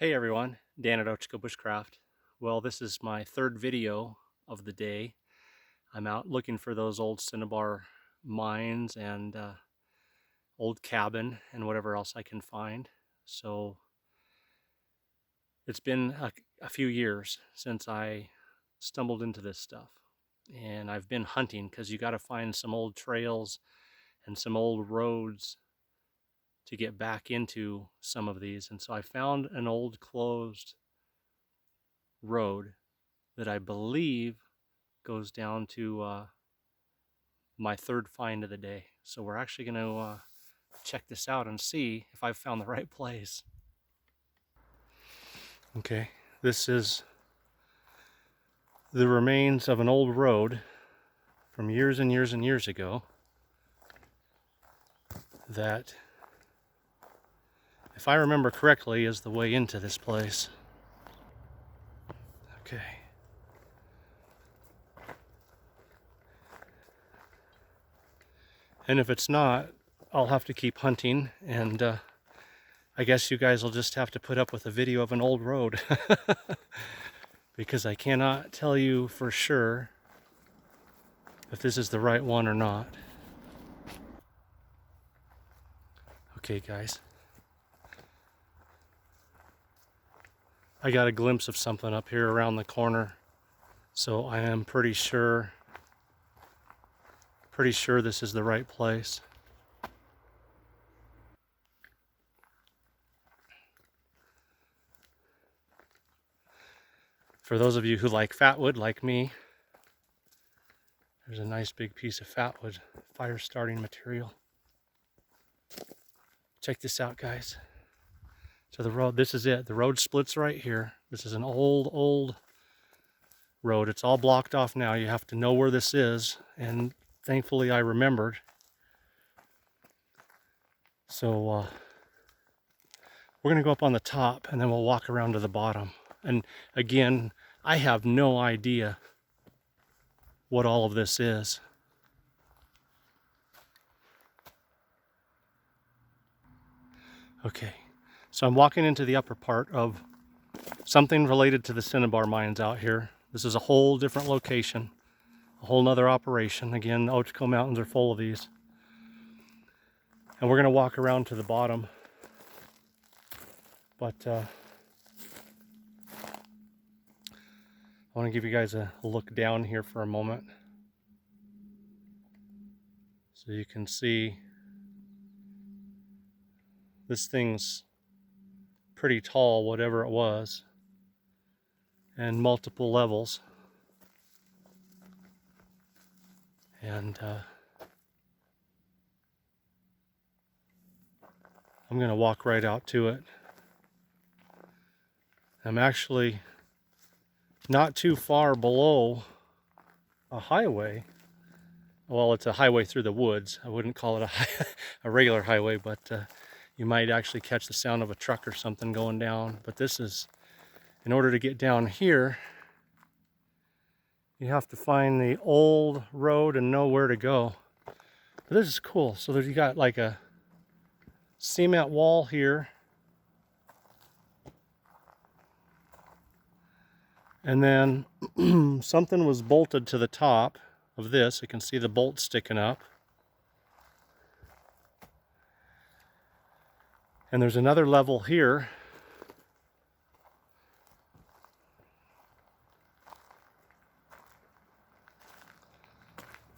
Hey everyone, Dan at Ochoco Bushcraft. Well, this is my third video of the day. I'm out looking for those old Cinnabar mines and old cabin and whatever else I can find. So it's been a few years since I stumbled into this stuff. And I've been hunting because you got to find some old trails and some old roads to get back into some of these. And so I found an old closed road that I believe goes down to my third find of the day. So we're actually going to check this out and see if I've found the right place. Okay, this is the remains of an old road from years and years and years ago that, if I remember correctly, is the way into this place. Okay. And if it's not, I'll have to keep hunting, and I guess you guys will just have to put up with a video of an old road because I cannot tell you for sure if this is the right one or not. Okay, guys. I got a glimpse of something up here around the corner, so I am pretty sure this is the right place. For those of you who like fatwood like me, there's a nice big piece of fatwood, fire starting material. Check this out, guys. So the road, this is it. The road splits right here. This is an old road. It's all blocked off now. You have to know where this is, and thankfully I remembered. So we're gonna go up on the top and then we'll walk around to the bottom. And again, I have no idea what all of this is. Okay, so I'm walking into the upper part of something related to the Cinnabar mines out here. This is a whole different location, a whole nother operation. Again, the Ochoco Mountains are full of these. And we're gonna walk around to the bottom. But I wanna give you guys a look down here for a moment. So you can see this thing's pretty tall, whatever it was, and multiple levels. And I'm gonna walk right out to it. I'm actually not too far below a highway. Well, it's a highway through the woods. I wouldn't call it a regular highway, but you might actually catch the sound of a truck or something going down. But this is, in order to get down here, you have to find the old road and know where to go. But this is cool. So you got like a cement wall here. And then something was bolted to the top of this. You can see the bolt sticking up. And there's another level here.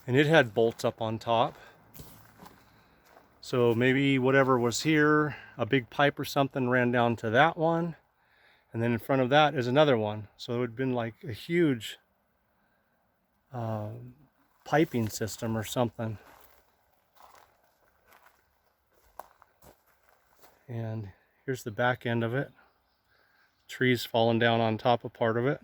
And it had bolts up on top. So maybe whatever was here, a big pipe or something ran down to that one. And then in front of that is another one. So it would have been like a huge piping system or something. And here's the back end of it. Trees falling down on top of part of it.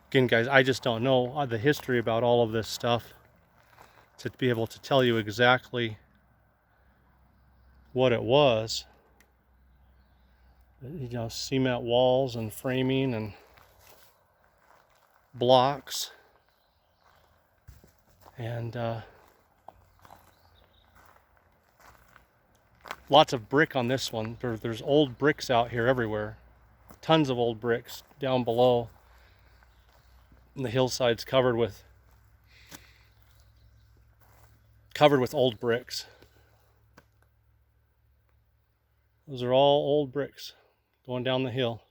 Again, guys, I just don't know the history about all of this stuff to be able to tell you exactly what it was. You know, cement walls and framing and blocks. And lots of brick on this one. There's old bricks out here everywhere. Tons of old bricks down below. And the hillside's covered with old bricks. Those are all old bricks going down the hill.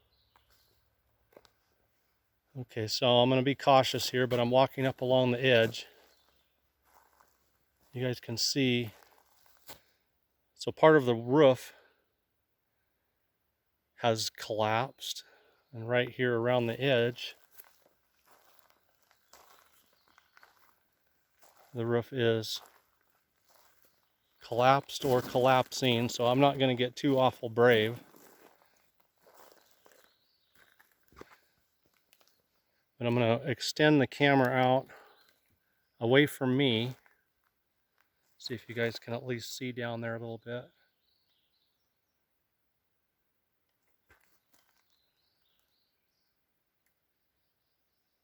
Okay, so I'm going to be cautious here, but I'm walking up along the edge. You guys can see. So part of the roof has collapsed. And right here around the edge, the roof is collapsed or collapsing, so I'm not going to get too awful brave. But I'm going to extend the camera out away from me. See if you guys can at least see down there a little bit.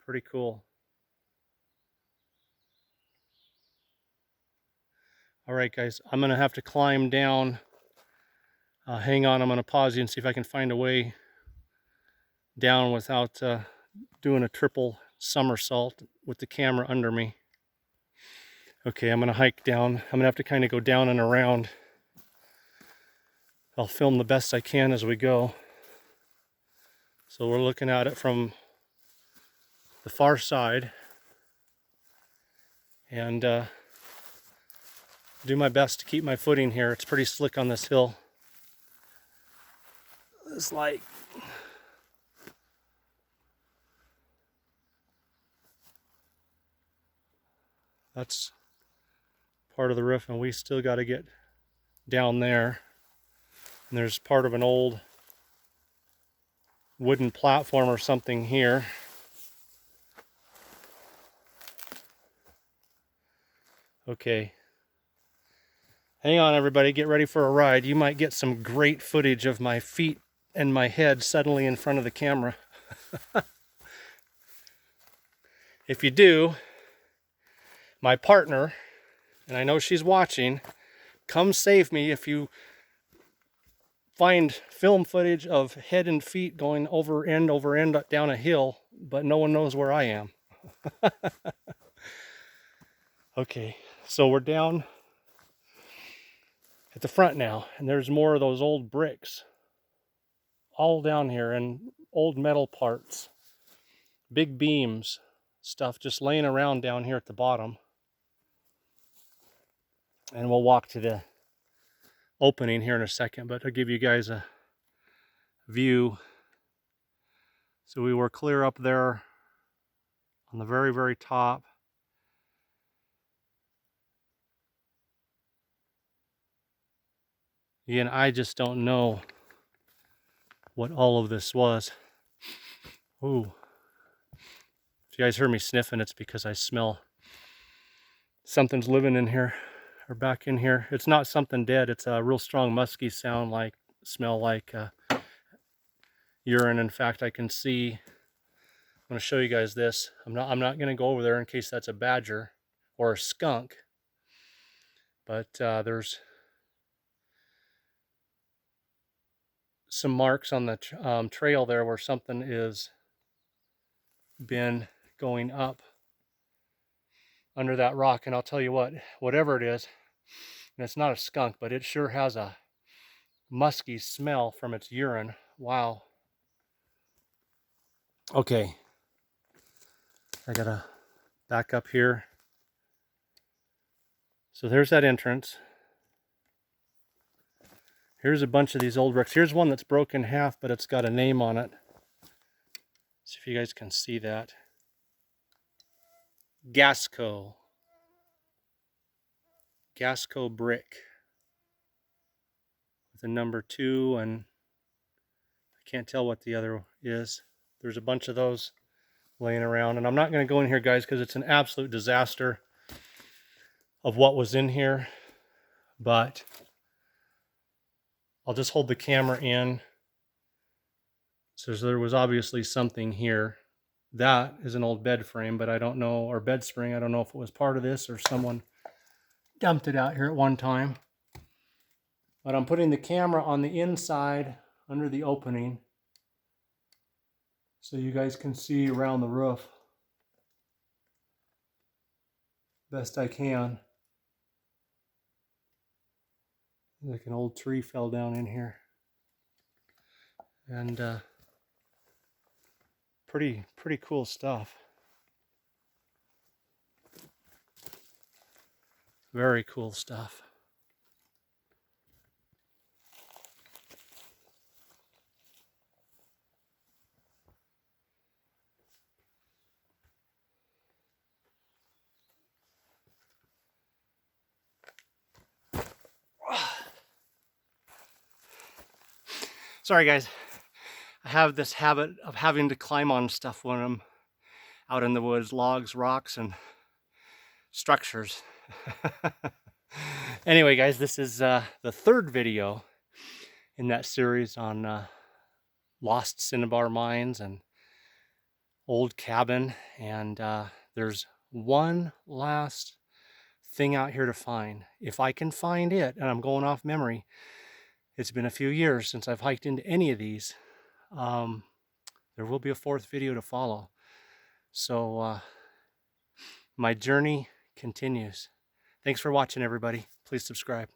Pretty cool. All right, guys, I'm going to have to climb down. Hang on, I'm going to pause you and see if I can find a way down without doing a triple somersault with the camera under me. Okay, I'm going to hike down. I'm going to have to kind of go down and around. I'll film the best I can as we go. So we're looking at it from the far side. And do my best to keep my footing here. It's pretty slick on this hill. This light. That's part of the roof, and we still got to get down there. And there's part of an old wooden platform or something here. Okay. Hang on, everybody. Get ready for a ride. You might get some great footage of my feet and my head suddenly in front of the camera. If you do, my partner, and I know she's watching, come save me if you find film footage of head and feet going over end down a hill, but no one knows where I am. Okay, so we're down at the front now, and there's more of those old bricks all down here, and old metal parts, big beams, stuff just laying around down here at the bottom. And we'll walk to the opening here in a second, but I'll give you guys a view. So we were clear up there on the very, very top. Again, I just don't know what all of this was. Ooh. If you guys heard me sniffing, it's because I smell something's living in here or back in here. It's not something dead. It's a real strong musky smell like urine. In fact, I can see, I'm going to show you guys this. I'm not going to go over there in case that's a badger or a skunk. But there's some marks on the trail there where something is been going up under that rock. And I'll tell you what, whatever it is, and it's not a skunk, but it sure has a musky smell from its urine. Wow. Okay, I gotta back up here. So there's that entrance. Here's a bunch of these old bricks. Here's one that's broken in half, but it's got a name on it. See if you guys can see that. Gasco brick with a number 2, and I can't tell what the other is. There's a bunch of those laying around, and I'm not going to go in here, guys, because it's an absolute disaster of what was in here, but I'll just hold the camera in. So there was obviously something here That is an old bed frame, but I don't know, or bed spring. I don't know if it was part of this or someone dumped it out here at one time. But I'm putting the camera on the inside under the opening so you guys can see around the roof best I can. Like an old tree fell down in here. And pretty cool stuff. Very cool stuff. Sorry guys, I have this habit of having to climb on stuff when I'm out in the woods, logs, rocks, and structures. Anyway guys, this is the third video in that series on lost Cinnabar mines and old cabin, and there's one last thing out here to find. If I can find it, and I'm going off memory, it's been a few years since I've hiked into any of these. There will be a fourth video to follow. So my journey continues. Thanks for watching, everybody. Please subscribe.